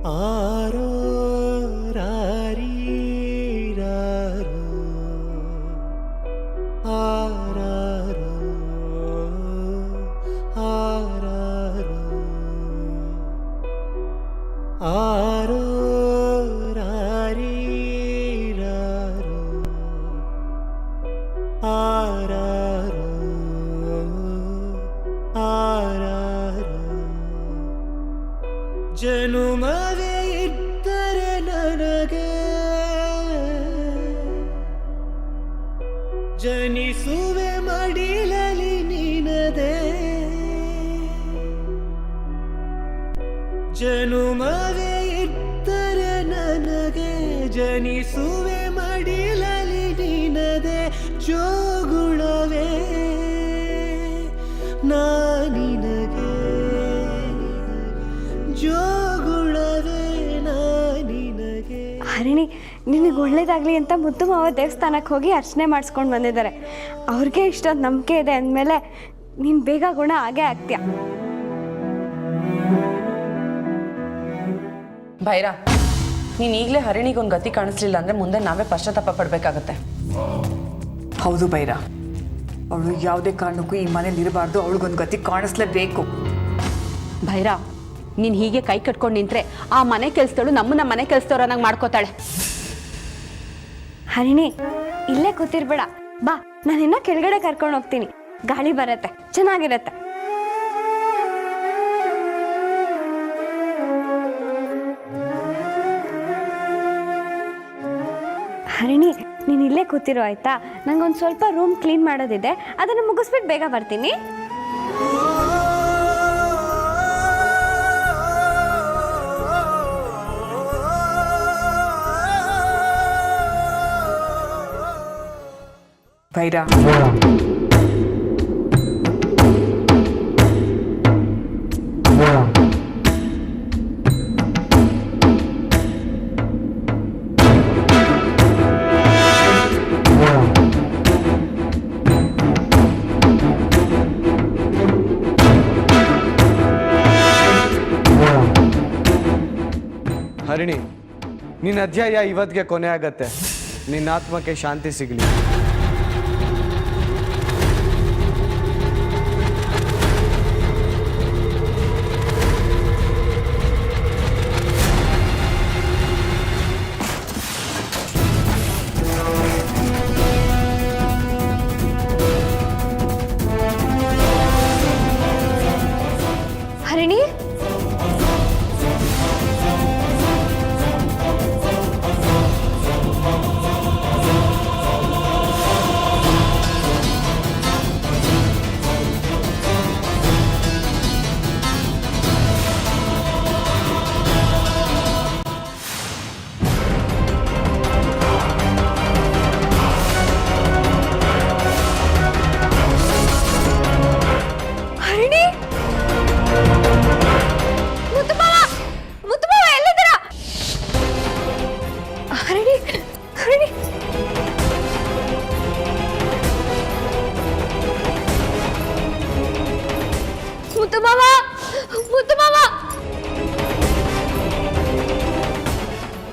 ಆರೋ ರಾರಿ ರಾರೋ ಆರಾರೋ ಆರಾರೋ ಆರೋ ರಾರಿ ರಾರೋ ಆರಾರೋ ಆರಾರೋ ಜನುಮವೇ ಇದ್ದರೆ ನನಗೆ ಜನಿಸುವೆ ಮಡಿಲಲಿ ನಿನದೆ ಜನುಮವೇ ಇದ್ದರೆ ನನಗೆ ಜನಿಸುವೆ ಮಡಿಲಲಿ ನಿನದೆ ಜೋಗುಳವೇ ನಾನಿನಗೆ ಜೋಗುಳವೇ ನಾನಿನಗೆ. ಹರಿಣಿ, ನಿನಗೆ ಒಳ್ಳೇದಾಗಲಿ ಅಂತ ಮುದ್ದು ಮಾವ ದೇವಸ್ಥಾನಕ್ಕೆ ಹೋಗಿ ಅರ್ಚನೆ ಮಾಡಿಸ್ಕೊಂಡು ಬಂದಿದ್ದಾರೆ. ಅವ್ರಿಗೆ ಇಷ್ಟೊಂದು ನಂಬಿಕೆ ಇದೆ ಅಂದಮೇಲೆ ನೀನು ಬೇಗ ಗುಣ ಆಗೇ ಆಗ್ತೀಯ. ಭೈರ, ನೀನು ಈಗಲೇ ಹರಿಣಿಗೊಂದು ಗತಿ ಕಾಣಿಸ್ಲಿಲ್ಲ ಅಂದರೆ ಮುಂದೆ ನಾವೇ ಪಶ್ಚಾತ್ತಾಪ ಪಡಬೇಕಾಗತ್ತೆ. ಹೌದು ಭೈರ, ಅವಳು ಯಾವುದೇ ಕಾರಣಕ್ಕೂ ಈ ಮನೇಲಿ ಇರಬಾರ್ದು. ಅವಳಿಗೊಂದು ಗತಿ ಕಾಣಿಸ್ಲೇಬೇಕು. ಭೈರ, ನೀನು ಹೀಗೆ ಕೈ ಕಟ್ಕೊಂಡು ನಿಂತ್ರೆ ಆ ಮನೆ ಕೆಲಸದವಳು ನಮ್ಮನ್ನ ಮನೆ ಕೆಲಸದವ್ರನ್ನಾಗಿ ಮಾಡ್ಕೋತಾಳೆ. ಹರಿಣಿ, ಇಲ್ಲೇ ಕೂತಿರ್ಬೇಡ, ಬಾ, ನಾನು ಇನ್ನೂ ಕೆಳಗಡೆ ಕರ್ಕೊಂಡು ಹೋಗ್ತೀನಿ. ಗಾಳಿ ಬರತ್ತೆ, ಚೆನ್ನಾಗಿರತ್ತೆ. ಹರಿಣಿ, ನೀನು ಇಲ್ಲೇ ಕೂತಿರೋ ಆಯ್ತಾ? ನಂಗೊಂದು ಸ್ವಲ್ಪ ರೂಮ್ ಕ್ಲೀನ್ ಮಾಡೋದಿದೆ, ಅದನ್ನು ಮುಗಿಸ್ಬಿಟ್ಟು ಬೇಗ ಬರ್ತೀನಿ. ಭೈರ, ಹರಿಣಿ, ನಿನ್ನ ಅಧ್ಯಾಯ ಇವತ್ತಿಗೆ ಕೊನೆ ಆಗತ್ತೆ. ನಿನ್ನ ಆತ್ಮಕ್ಕೆ ಶಾಂತಿ ಸಿಗಲಿ. ಹರಿಣಿ, ಹರಿಣಿ, ಮುದ್ದು ಮಾವ ಎಲ್ಲಿದ್ದೀರಾ? ಹರಿಣಿ, ಹರಿಣಿ, ಮುದ್ದು ಮಾವ, ಮುದ್ದು ಮಾವ,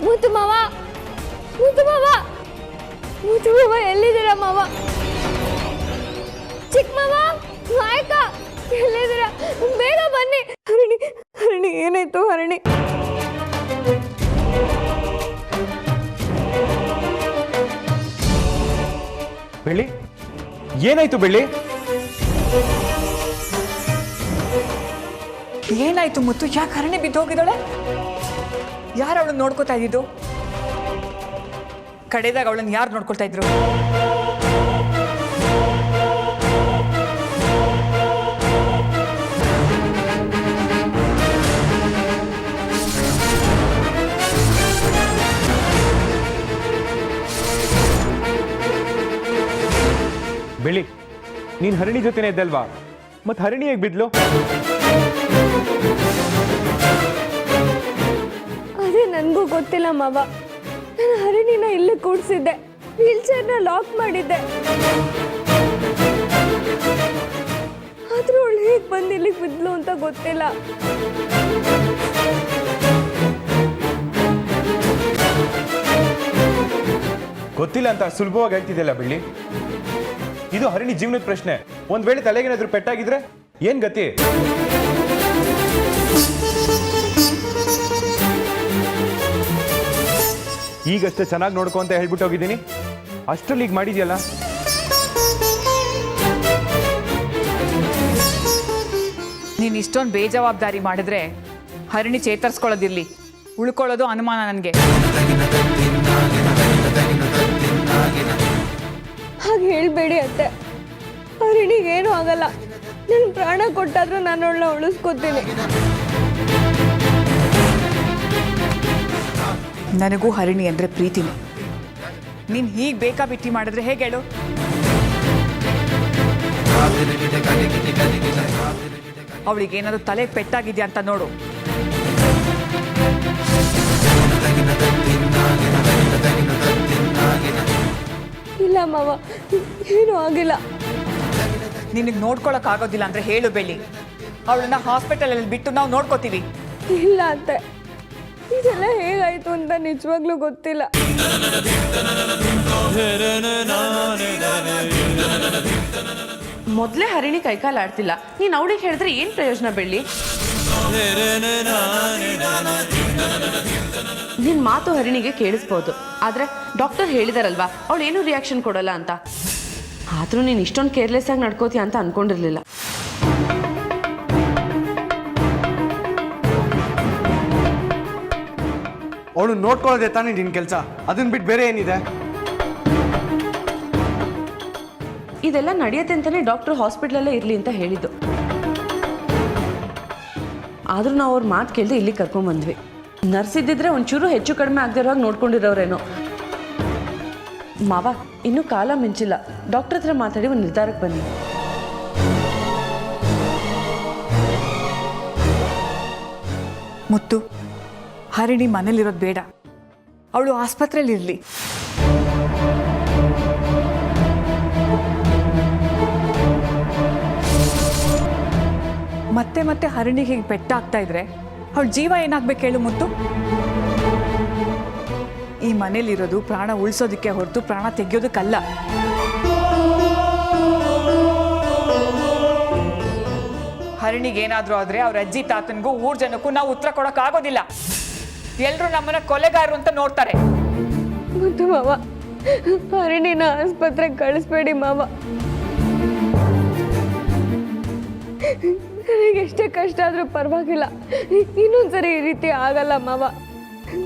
ಮುದ್ದು ಮಾವ, ಮುದ್ದು ಮಾವ, ಮುದ್ದು ಮಾವ ಎಲ್ಲಿದ್ದೀರಾ ಮಾವ? ಚಿಕ್ಕ ಮಾವ, ನಾಯಕ ಎಲ್ಲಿದ್ದೀರಾ? ಬೇಗ ಬನ್ನಿ. ಹರಿಣಿ, ಹರಿಣಿ, ಏನಾಯ್ತು ಹರಿಣಿ? ಬೆಳ್ಳಿ, ಏನಾಯ್ತು ಬೆಳ್ಳಿ? ಏನಾಯ್ತು ಮುತ್ತು? ಯಾಕೆ ಹರಣಿ ಬಿದ್ದೋಗಿದ್ದಾಳೆ? ಯಾರು ಅವಳನ್ನ ನೋಡ್ಕೋತಾ ಇದ್ದಿದ್ದು? ಕಡೆದಾಗ ಅವಳನ್ನ ಯಾರು ನೋಡ್ಕೊಳ್ತಾ ಇದ್ರು? ಬೆಳ್ಳಿ, ನೀನು ಹರಿಣಿ ಜೊತೆನೇ ಇದ್ದಲ್ವಾ? ಮತ್ತೆ ಹರಿಣಿ ಹೇಗೆ ಬಿದ್ಲು? ಅದೇ ನನಗೂ ಗೊತ್ತಿಲ್ಲ ಮಾವ. ನಾನು ಹರಿಣಿನ ಇಲ್ಲೇ ಕೂಡಿಸಿದ್ದೆ, ವೀಲ್ ಚೇರ್ನ ಲಾಕ್ ಮಾಡಿದ್ದೆ. ಆದ್ರೂ ಅವಳು ಹೇಗೆ ಬಂದು ಇಲ್ಲಿಗೆ ಬಿದ್ಲು ಅಂತ ಗೊತ್ತಿಲ್ಲ. ಗೊತ್ತಿಲ್ಲ ಅಂತ ಸುಲಭವಾಗಿ ಹೇಳ್ತಿದ್ದಿಲ್ಲ ಬೆಳ್ಳಿ. ಇದು ಹರಿಣಿ ಜೀವನದ ಪ್ರಶ್ನೆ. ಒಂದ್ ವೇಳೆ ತಲೆಗೇನಾದ್ರೂ ಪೆಟ್ಟಾಗಿದ್ರೆ ಏನ್ ಗತಿ? ಈಗಷ್ಟೇ ಚೆನ್ನಾಗಿ ನೋಡ್ಕೊ ಅಂತ ಹೇಳ್ಬಿಟ್ಟು ಹೋಗಿದ್ದೀನಿ, ಅಷ್ಟರಲ್ಲಿ ಈಗ ಮಾಡಿದ್ಯಲ್ಲ. ನೀನು ಇಷ್ಟೊಂದು ಬೇಜವಾಬ್ದಾರಿ ಮಾಡಿದ್ರೆ ಹರಿಣಿ ಚೇತರಿಸ್ಕೊಳ್ಳೋದಿರ್ಲಿ, ಉಳ್ಕೊಳ್ಳೋದು ಅನುಮಾನ ನನಗೆ. ಹಾಗೆ ಹೇಳ್ಬೇಡಿ ಅತ್ತೆ. ಹರಿಣಿಗೇನು ಆಗಲ್ಲ. ನನ್ನ ಪ್ರಾಣ ಕೊಟ್ಟಾದ್ರೂ ನಾನು ಅವಳನ್ನ ಉಳಿಸ್ಕೊತೀನಿ. ನನಗೂ ಹರಿಣಿ ಅಂದರೆ ಪ್ರೀತಿನೇ. ನೀನು ಹೀಗೆ ಬೇಕಾಬಿಟ್ಟಿ ಮಾಡಿದ್ರೆ ಹೇಗೆ ಹೇಳು? ಅವಳಿಗೆ ಏನಾದ್ರು ತಲೆಗೆ ಪೆಟ್ಟಾಗಿದ್ಯಾ ಅಂತ ನೋಡು. ಇಲ್ಲ ಮಾವ, ಏನೂ ಆಗಿಲ್ಲ. ನಿನಗೆ ನೋಡ್ಕೊಳಕ್ಕಾಗೋದಿಲ್ಲ ಅಂದರೆ ಹೇಳು ಬೆಳ್ಳಿ. ಅವಳನ್ನ ಹಾಸ್ಪಿಟಲಲ್ಲಿ ಬಿಟ್ಟು ನಾವು ನೋಡ್ಕೋತೀವಿ. ಇಲ್ಲ ಅತ್ತೆ, ಇದೆಲ್ಲ ಹೇಗಾಯ್ತು ಅಂತ ನಿಜವಾಗ್ಲೂ ಗೊತ್ತಿಲ್ಲ. ಮೊದಲೇ ಹರಿಣಿ ಕೈಕಾಲು ಆಡ್ತಿಲ್ಲ, ನೀನು ಅವಳಿಗೆ ಹೇಳಿದ್ರೆ ಏನು ಪ್ರಯೋಜನ ಬೆಳ್ಳಿ? ನಿನ್ನ ಮಾತು ಹರಿಣಿಗೆ ಕೇಳಿಸ್ಬೋದು, ಆದರೆ ಡಾಕ್ಟರ್ ಹೇಳಿದಾರಲ್ವಾ ಅವಳು ಏನೂ ರಿಯಾಕ್ಷನ್ ಕೊಡಲ್ಲ ಅಂತ. ಆದರೂ ನೀನು ಇಷ್ಟೊಂದು ಕೇರ್ಲೆಸ್ ಆಗಿ ನಡ್ಕೋತೀಯ ಅಂತ ಅನ್ಕೊಂಡಿರ್ಲಿಲ್ಲ. ಅವಳು ನೋಡ್ಕೊಳ್ಳೋದೇ ತಾನೇ ನಿನ್ನ ಕೆಲಸ. ಅದನ್ನ ಬಿಟ್ಟು ಬೇರೆ ಏನಿದೆ? ಇದೆಲ್ಲ ನಡೆಯುತ್ತೆ ಅಂತಾನೆ ಡಾಕ್ಟರ್ ಹಾಸ್ಪಿಟ್ಲಲ್ಲೇ ಇರಲಿ ಅಂತ ಹೇಳಿದ್ದು. ಆದರೂ ನಾವು ಅವ್ರ ಮಾತು ಕೇಳದೆ ಇಲ್ಲಿ ಕರ್ಕೊಂಡ್ಬಂದ್ವಿ. ನರ್ಸ್ ಇದ್ದಿದ್ರೆ ಒಂಚೂರು ಹೆಚ್ಚು ಕಡಿಮೆ ಆಗದಿರೋ ಹಾಗೆ ನೋಡ್ಕೊಂಡಿರೋರೇನೋ. ಮಾವ, ಇನ್ನೂ ಕಾಲ ಮಿಂಚಿಲ್ಲ. ಡಾಕ್ಟರ್ ಹತ್ರ ಮಾತಾಡಿ ಒಂದು ನಿರ್ಧಾರಕ್ಕೆ ಬನ್ನಿ. ಮುತ್ತು, ಹರಿಣಿ ಮನೇಲಿರೋದು ಬೇಡ, ಅವಳು ಆಸ್ಪತ್ರೆಯಲ್ಲಿ ಇರಲಿ. ಮತ್ತೆ ಮತ್ತೆ ಹರಿಣಿಗೆ ಹೀಗೆ ಪೆಟ್ಟಾಗ್ತಾ ಇದ್ರೆ ಅವಳ ಜೀವ ಏನಾಗ್ಬೇಕು ಹೇಳು ಮುತ್ತು? ಈ ಮನೇಲಿರೋದು ಪ್ರಾಣ ಉಳಿಸೋದಕ್ಕೆ ಹೊರತು ಪ್ರಾಣ ತೆಗೆಯೋದಕ್ಕಲ್ಲ. ಹರಿಣಿಗೆ ಏನಾದರೂ ಆದರೆ ಅವ್ರ ಅಜ್ಜಿ ತಾತನಿಗೂ ಊರ್ ಜನಕ್ಕೂ ನಾವು ಉತ್ತರ ಕೊಡೋಕ್ಕಾಗೋದಿಲ್ಲ. ಎಲ್ಲರೂ ನಮ್ಮನ್ನ ಕೊಲೆಗಾರರು ಅಂತ ನೋಡ್ತಾರೆ. ಮತ್ತು ಮಾವ, ಹರಿಣಿನ ಆಸ್ಪತ್ರೆಗೆ ಕಳಿಸ್ಬೇಡಿ ಮಾವ. ನನಗೆ ಎಷ್ಟೇ ಕಷ್ಟ ಆದರೂ ಪರವಾಗಿಲ್ಲ, ಇನ್ನೊಂದ್ಸರಿ ಈ ರೀತಿ ಆಗಲ್ಲ ಮಾವ.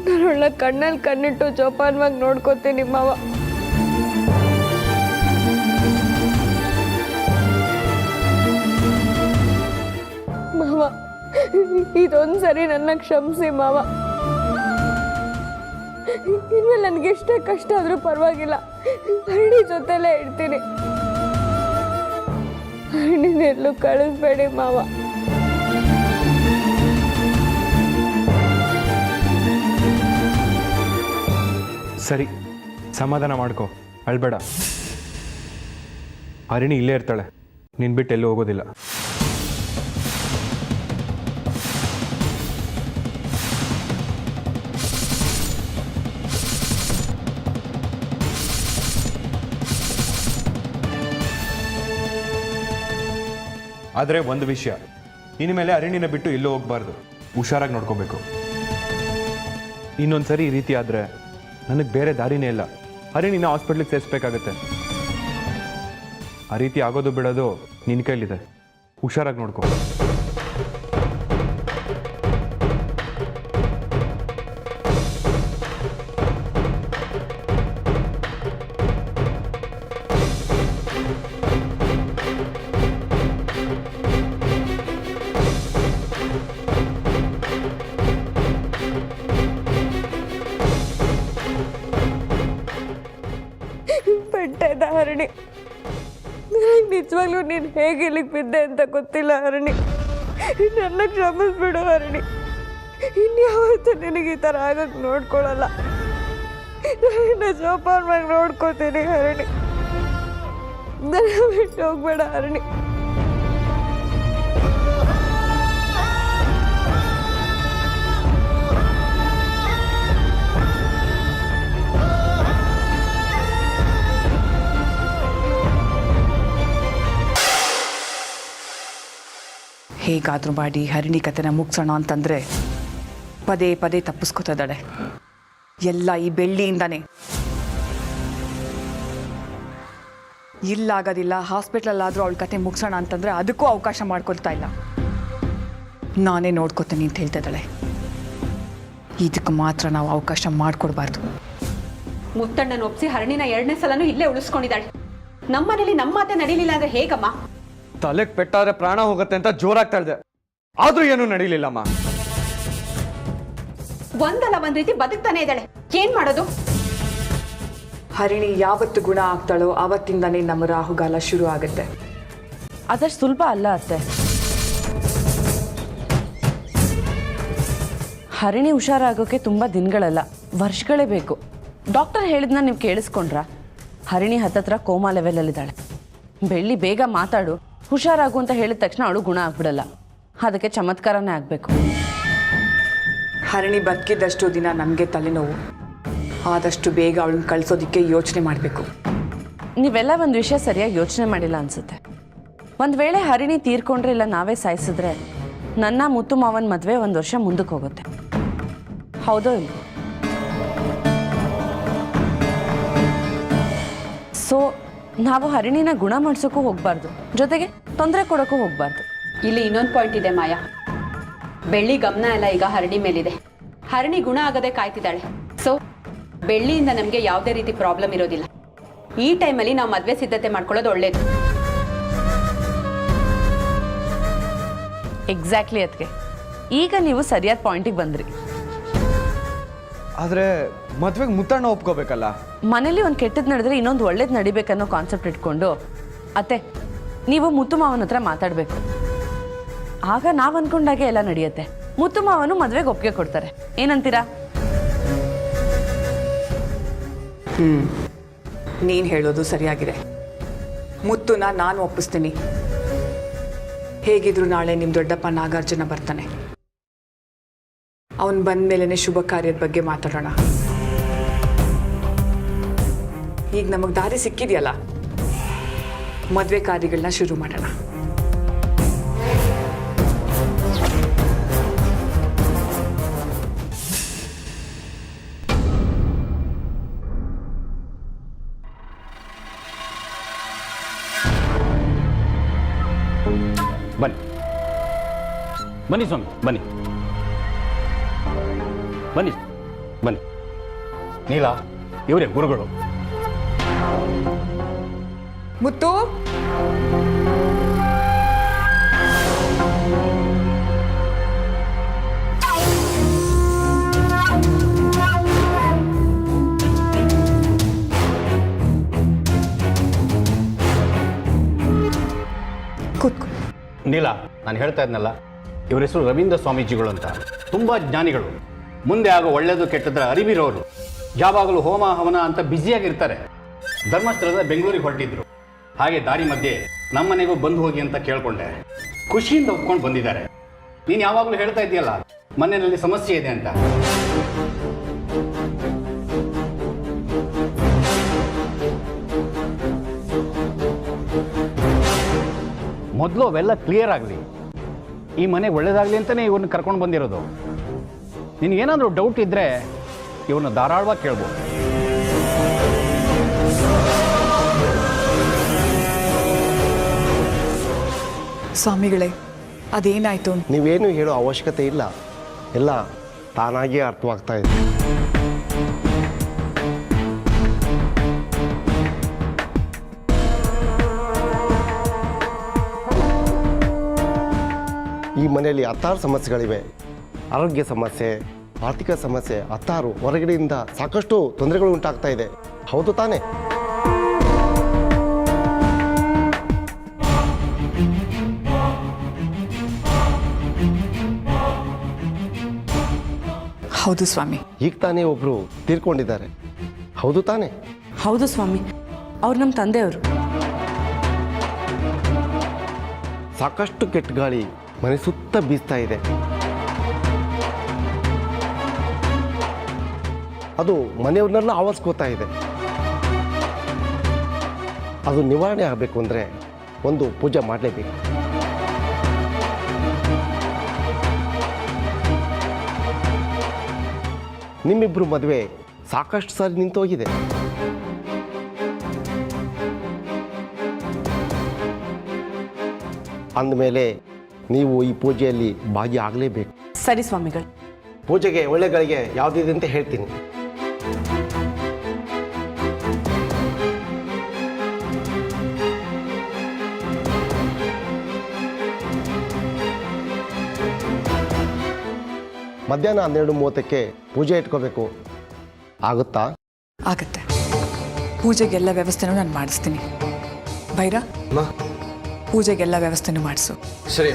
ನಾನು ಒಳ್ಳೆ ಕಣ್ಣಲ್ಲಿ ಕಣ್ಣಿಟ್ಟು ಜೋಪಾನವಾಗಿ ನೋಡ್ಕೋತೀನಿ ಮಾವ. ಮಾವ, ಇದೊಂದು ಸರಿ ನನ್ನ ಕ್ಷಮಿಸಿ ಮಾವ. ಇನ್ಮೇಲೆ ನನಗೆ ಎಷ್ಟೇ ಕಷ್ಟ ಆದರೂ ಪರವಾಗಿಲ್ಲ, ಹರಿಣಿ ಜೊತೆಲೇ ಇರ್ತೀನಿ. ಹರಿಣಿನೆಲ್ಲೂ ಕಳಿಸ್ಬೇಡಿ ಮಾವ. ಸರಿ, ಸಮಾಧಾನ ಮಾಡ್ಕೊ, ಅಳ್ಬೇಡ. ಹರಿಣಿ ಇಲ್ಲೇ ಇರ್ತಾಳೆ, ನಿನ್ ಬಿಟ್ಟು ಎಲ್ಲೂ ಹೋಗೋದಿಲ್ಲ. ಆದರೆ ಒಂದು ವಿಷಯ, ಇನ್ಮೇಲೆ ಹರಿಣಿನ ಬಿಟ್ಟು ಎಲ್ಲೂ ಹೋಗ್ಬಾರ್ದು. ಹುಷಾರಾಗಿ ನೋಡ್ಕೋಬೇಕು. ಇನ್ನೊಂದ್ಸರಿ ಈ ರೀತಿ ಆದರೆ ನನಗೆ ಬೇರೆ ದಾರಿನೇ ಇಲ್ಲ. ಹರಿಣಿನ ಹಾಸ್ಪಿಟ್ಲಿಗೆ ಸೇರಿಸ್ಬೇಕಾಗತ್ತೆ. ಆ ರೀತಿ ಆಗೋದು ಬಿಡೋದು ನಿನ್ನ ಕೈಲಿದೆ. ಹುಷಾರಾಗಿ ನೋಡ್ಕೋ. ಪೆಟ್ಟಾಯ್ತ ಹರಿಣಿ. ನನಗೆ ನಿಜವಾಗ್ಲೂ ನೀನು ಹೇಗೆ ಇಲ್ಲಿಗೆ ಬಿದ್ದೆ ಅಂತ ಗೊತ್ತಿಲ್ಲ ಹರಿಣಿ. ನನ್ನ ಕ್ಷಮಿಸ್ಬಿಡು ಹರಿಣಿ. ಇನ್ಯಾವತ್ತೂ ನಿನಗೆ ಈ ಥರ ಆಗಕ್ಕೆ ನೋಡ್ಕೊಳ್ಳಲ್ಲ. ನಾನು ಜೋಪಾನವಾಗಿ ನೋಡ್ಕೋತೀನಿ ಹರಿಣಿ. ನನ್ನ ಬಿಟ್ಟು ಹೋಗ್ಬೇಡ ಹರಿಣಿ. ಹೇಗಾದರೂ ಮಾಡಿ ಹರಿಣಿ ಕತೆನ ಮುಗಿಸೋಣ ಅಂತಂದರೆ ಪದೇ ಪದೇ ತಪ್ಪಿಸ್ಕೊತಿದ್ದಾಳೆ. ಎಲ್ಲ ಈ ಬೆಳ್ಳಿಯಿಂದಾನೆ. ಇಲ್ಲಾಗೋದಿಲ್ಲ, ಹಾಸ್ಪಿಟ್ಲಲ್ಲಾದರೂ ಅವಳ ಕತೆ ಮುಗಿಸೋಣ ಅಂತಂದರೆ ಅದಕ್ಕೂ ಅವಕಾಶ ಮಾಡ್ಕೊಳ್ತಾ ಇಲ್ಲ. ನಾನೇ ನೋಡ್ಕೊತೀನಿ ಅಂತ ಹೇಳ್ತಾ ಇದ್ದಾಳೆ. ಇದಕ್ಕೆ ಮಾತ್ರ ನಾವು ಅವಕಾಶ ಮಾಡಿಕೊಡ್ಬಾರ್ದು. ಮುತ್ತಣ್ಣನ ಒಪ್ಸಿ ಹರಣಿನ 2ನೇ ಸಲನೂ ಇಲ್ಲೇ ಉಳಿಸ್ಕೊಂಡಿದ್ದಾಳೆ. ನಮ್ಮನೇಲಿ ನಮ್ಮ ಮಾತೆ ನಡೀಲಿಲ್ಲ ಅಂದ್ರೆ ಹೇಗಮ್ಮ? ತಲೆಗೆ ಪೆಟ್ಟಾದ್ರೆ ಪ್ರಾಣ ಹೋಗುತ್ತೆ ಅಂತ ಜೋರಾಗ್ತಾ ಇದ್ದೆ, ಆದ್ರೂ ಏನೂ ನಡೀಲಿಲ್ಲಮ್ಮ. ಒಂದಲ್ಲ ಒಂದ್ ರೀತಿ ಬದುಕ್ತಾನೆ ಇದ್ದಾಳೆ, ಏನ್ ಮಾಡೋದು? ಹರಿಣಿ ಯಾವತ್ತು ಗುಣ ಆಗ್ತಾಳೋ ಆವತ್ತಿಂದನೇ ನಮ್ಮ ರಾಹುಗಾಲ ಶುರು ಆಗುತ್ತೆ. ಅದಷ್ಟು ಸುಲಭ ಅಲ್ಲ ಅತ್ತೆ. ಹರಿಣಿ ಹುಷಾರಾಗೋಕೆ ತುಂಬ ದಿನಗಳಲ್ಲ, ವರ್ಷಗಳೇ ಬೇಕು. ಡಾಕ್ಟರ್ ಹೇಳಿದ್ನ ನೀವು ಕೇಳಿಸ್ಕೊಂಡ್ರಾ? ಹರಿಣಿ ಹತ್ತತ್ರ ಕೋಮಾ ಲೆವೆಲಲ್ಲಿದ್ದಾಳೆ. ಬೆಳ್ಳಿ ಬೇಗ ಮಾತಾಡು, ಹುಷಾರಾಗು ಅಂತ ಹೇಳಿದ ತಕ್ಷಣ ಅವಳು ಗುಣ ಆಗ್ಬಿಡಲ್ಲ. ಅದಕ್ಕೆ ಚಮತ್ಕಾರನೇ ಆಗಬೇಕು. ಹರಿಣಿ ಬದುಕಿದ್ದಷ್ಟು ದಿನ ನಮಗೆ ತಲೆನೋವು. ಆದಷ್ಟು ಬೇಗ ಅವಳನ್ನ ಕಳಿಸೋದಕ್ಕೆ ಯೋಚನೆ ಮಾಡಬೇಕು. ನೀವೆಲ್ಲ ಒಂದು ವಿಷಯ ಸರಿಯಾಗಿ ಯೋಚನೆ ಮಾಡಿಲ್ಲ ಅನ್ಸುತ್ತೆ. ಒಂದು ವೇಳೆ ಹರಿಣಿ ತೀರ್ಕೊಂಡ್ರೆ ಇಲ್ಲ ನಾವೇ ಸಾಯಿಸಿದ್ರೆ ನನ್ನ ಮುತ್ತು ಮಾವನ ಮದುವೆ 1 ವರ್ಷ ಮುಂದಕ್ಕೆ ಹೋಗುತ್ತೆ. ಹೌದೋ ಇಲ್ಲ? ಸೊ ನಾವು ಹರಿಣಿನ ಗುಣ ಮಾಡಿಸೋಕ್ಕೂ ಹೋಗ್ಬಾರ್ದು, ಜೊತೆಗೆ ತೊಂದರೆ ಕೊಡೋಕ್ಕೂ ಹೋಗ್ಬಾರ್ದು. ಇಲ್ಲಿ ಇನ್ನೊಂದು ಪಾಯಿಂಟ್ ಇದೆ ಮಾಯಾ. ಬೆಳ್ಳಿ ಗಮನ ಎಲ್ಲ ಈಗ ಹರಣಿ ಮೇಲಿದೆ. ಹರಣಿ ಗುಣ ಆಗದೆ ಕಾಯ್ತಿದ್ದಾಳೆ. ಸೊ ಬೆಳ್ಳಿಯಿಂದ ನಮಗೆ ಯಾವುದೇ ರೀತಿ ಪ್ರಾಬ್ಲಮ್ ಇರೋದಿಲ್ಲ. ಈ ಟೈಮಲ್ಲಿ ನಾವು ಮದುವೆ ಸಿದ್ಧತೆ ಮಾಡ್ಕೊಳ್ಳೋದು ಒಳ್ಳೇದು. ಎಕ್ಸಾಕ್ಟ್ಲಿ ಅದಕ್ಕೆ ಈಗ ನೀವು ಸರಿಯಾದ ಪಾಯಿಂಟಿಗೆ ಬಂದ್ರಿ. ಆದ್ರೆ ಮದ್ವೆಗೆ ಮುತ್ತಣ್ಣ ಒಪ್ಕೋಬೇಕಲ್ಲ. ಮನೇಲಿ ಒಂದು ಕೆಟ್ಟದ್ದು ನಡೆದ್ರೆ ಇನ್ನೊಂದು ಒಳ್ಳೇದು ನಡಿಬೇಕನ್ನೋ ಕಾನ್ಸೆಪ್ಟ್ ಇಟ್ಕೊಂಡು ಅತ್ತೆ ನೀವು ಮುತ್ತು ಮಾವನ ಹತ್ರ ಮಾತಾಡಬೇಕು. ಆಗ ನಾವು ಅನ್ಕೊಂಡಾಗೆ ಎಲ್ಲ ನಡೆಯುತ್ತೆ. ಮುತ್ತು ಮಾವನು ಮದುವೆಗೆ ಒಪ್ಪಿಗೆ ಕೊಡ್ತಾರೆ. ಏನಂತೀರಾ? ನೀನು ಹೇಳೋದು ಸರಿಯಾಗಿದೆ. ಮುತ್ತುನ ನಾನು ಒಪ್ಪಿಸ್ತೀನಿ. ಹೇಗಿದ್ರು ನಾಳೆ ನಿಮ್ಮ ದೊಡ್ಡಪ್ಪ ನಾಗಾರ್ಜುನ ಬರ್ತಾನೆ. ಅವನು ಬಂದ ಮೇಲೇ ಶುಭ ಕಾರ್ಯದ ಬಗ್ಗೆ ಮಾತಾಡೋಣ. ಈಗ ನಮಗೆ ದಾರಿ ಸಿಕ್ಕಿದೆಯಲ್ಲ, ಮದುವೆ ಕಾರ್ಯಗಳನ್ನ ಶುರು ಮಾಡೋಣ. ಬನ್ನಿ ಬನ್ನಿ ಸ್ವಾಮಿ, ಬನ್ನಿ ಬನ್ನಿ ಬನ್ನಿ. ನೀಲಾ, ಇವರೇ ಗುರುಗಳು. ಮುತ್ತು, ಕೂತ್ಕೊ. ನೀಲಾ, ನಾನು ಹೇಳ್ತಾ ಇದ್ನಲ್ಲ, ಇವರ ಹೆಸರು ರವೀಂದ್ರ ಸ್ವಾಮೀಜಿಗಳು ಅಂತ. ತುಂಬ ಜ್ಞಾನಿಗಳು. ಮುಂದೆ ಆಗೋ ಒಳ್ಳೆಯದು ಕೆಟ್ಟದ್ರ ಅರಿವಿರೋರು. ಯಾವಾಗಲೂ ಹೋಮ ಹವನ ಅಂತ ಬ್ಯುಸಿಯಾಗಿರ್ತಾರೆ. ಧರ್ಮಸ್ಥಳದ ಬೆಂಗಳೂರಿಗೆ ಹೊರಟಿದ್ರು. ಹಾಗೆ ದಾರಿ ಮಧ್ಯೆ ನಮ್ಮನೆಗೂ ಬಂದು ಹೋಗಿ ಅಂತ ಕೇಳ್ಕೊಂಡೆ. ಖುಷಿಯಿಂದ ಒಪ್ಕೊಂಡು ಬಂದಿದ್ದಾರೆ. ನೀನು ಯಾವಾಗಲೂ ಹೇಳ್ತಾ ಇದೆಯಲ್ಲ, ಮನೆಯಲ್ಲಿ ಸಮಸ್ಯೆ ಇದೆ ಅಂತ. ಮೊದಲು ಅವೆಲ್ಲ ಕ್ಲಿಯರ್ ಆಗಲಿ. ಈ ಮನೆ ಒಳ್ಳೇದಾಗಲಿ ಅಂತಲೇ ಇವ್ರನ್ನ ಕರ್ಕೊಂಡು ಬಂದಿರೋದು. ನಿನಗೇನಾದರೂ ಡೌಟ್ ಇದ್ದರೆ ಇವ್ರನ್ನ ಧಾರಾಳವಾಗಿ ಕೇಳ್ಬೋದು. ಸ್ವಾಮಿಗಳೇ, ಅದೇನಾಯ್ತು? ನೀವೇನು ಹೇಳೋ ಅವಶ್ಯಕತೆ ಇಲ್ಲ, ಎಲ್ಲ ತಾನಾಗಿಯೇ ಅರ್ಥವಾಗ್ತಾ ಇದೆ. ಈ ಮನೆಯಲ್ಲಿ ಹತ್ತಾರು ಸಮಸ್ಯೆಗಳಿವೆ. ಆರೋಗ್ಯ ಸಮಸ್ಯೆ, ಆರ್ಥಿಕ ಸಮಸ್ಯೆ, ಹತ್ತಾರು ಹೊರಗಡೆಯಿಂದ ಸಾಕಷ್ಟು ತೊಂದರೆಗಳು ಉಂಟಾಗ್ತಾ ಇದೆ. ಹೌದು ತಾನೇ? ಹೌದು ಸ್ವಾಮಿ. ಈಗ ತಾನೇ ಒಬ್ಬರು ತೀರ್ಕೊಂಡಿದ್ದಾರೆ. ಹೌದು ತಾನೇ? ಹೌದು ಸ್ವಾಮಿ, ಅವ್ರು ನಮ್ಮ ತಂದೆಯವರು. ಸಾಕಷ್ಟು ಕೆಟ್ಟ ಗಾಳಿ ಮನೆ ಸುತ್ತ ಬೀಸ್ತಾ ಇದೆ. ಅದು ಮನೆಯವ್ರನ್ನೆಲ್ಲ ಆವರಿಸ್ಕೋತಾ ಇದೆ. ಅದು ನಿವಾರಣೆ ಆಗಬೇಕು ಅಂದರೆ ಒಂದು ಪೂಜೆ ಮಾಡಲೇಬೇಕು. ನಿಮ್ಮಿಬ್ಬರು ಮದುವೆ ಸಾಕಷ್ಟು ಸಾರಿ ನಿಂತೋಗಿದೆ. ಅಂದಮೇಲೆ ನೀವು ಈ ಪೂಜೆಯಲ್ಲಿ ಭಾಗಿಯಾಗಲೇಬೇಕು. ಸರಿ ಸ್ವಾಮಿಗಳು. ಪೂಜೆಗೆ ಒಳ್ಳೆಗಳಿಗೆ ಯಾವುದಿದೆ ಅಂತ ಹೇಳ್ತೀನಿ. ಮಧ್ಯಾಹ್ನ 12:30ಕ್ಕೆ ಪೂಜೆ ಇಟ್ಕೋಬೇಕು. ಆಗುತ್ತಾ? ಆಗತ್ತೆ. ಪೂಜೆಗೆಲ್ಲ ವ್ಯವಸ್ಥೆನೂ ನಾನು ಮಾಡಿಸ್ತೀನಿ. ಭೈರ, ಪೂಜೆಗೆಲ್ಲ ವ್ಯವಸ್ಥೆನೂ ಮಾಡಿಸು. ಸರಿ.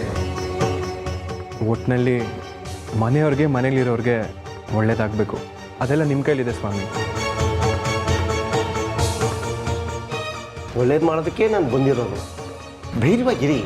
ಒಟ್ಟಿನಲ್ಲಿ ಮನೆಯವ್ರಿಗೆ ಮನೇಲಿರೋರಿಗೆ ಒಳ್ಳೇದಾಗಬೇಕು. ಅದೆಲ್ಲ ನಿಮ್ಮ ಕೈಲಿದೆ ಸ್ವಾಮಿ. ಒಳ್ಳೇದು ಮಾಡೋದಕ್ಕೆ ನಾನು ಬಂದಿರೋದು. ಧೈರ್ಯವಾಗಿರಿ.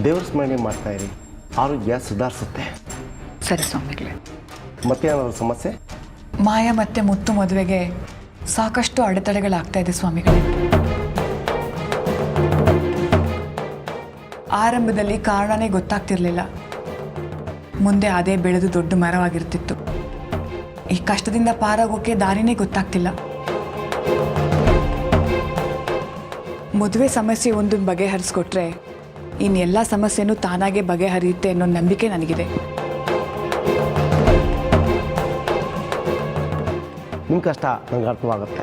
ದೇವ್ರ ಸ್ಮರಣೆ ಮಾಡ್ತಾ ಇರಿ. ಆರೋಗ್ಯ ಸುಧಾರಿಸುತ್ತೆ. ಸರಿ ಸ್ವಾಮಿಗಳೇ. ಮತ್ತೇನಾದ್ರು ಸಮಸ್ಯೆ? ಮಾಯಾ ಮತ್ತು ಮುತ್ತು ಮದುವೆಗೆ ಸಾಕಷ್ಟು ಅಡೆತಡೆಗಳಾಗ್ತಾ ಇದೆ ಸ್ವಾಮಿಗಳೇ. ಆರಂಭದಲ್ಲಿ ಕಾರಣನೇ ಗೊತ್ತಾಗ್ತಿರ್ಲಿಲ್ಲ. ಮುಂದೆ ಅದೇ ಬೆಳೆದು ದೊಡ್ಡ ಮರವಾಗಿರ್ತಿತ್ತು. ಈ ಕಷ್ಟದಿಂದ ಪಾರಾಗೋಕೆ ದಾರಿನೇ ಗೊತ್ತಾಗ್ತಿಲ್ಲ. ಮದುವೆ ಸಮಸ್ಯೆ ಒಂದನ್ನು ಬಗೆಹರಿಸ್ಕೊಟ್ರೆ ಇನ್ನೆಲ್ಲ ಸಮಸ್ಯೆನೂ ತಾನಾಗೆ ಬಗೆಹರಿಯುತ್ತೆ ಅನ್ನೋ ನಂಬಿಕೆ ನನಗಿದೆ. ನಿಮ್ಮ ಕಷ್ಟ ನನಗೆ ಅರ್ಥವಾಗುತ್ತೆ.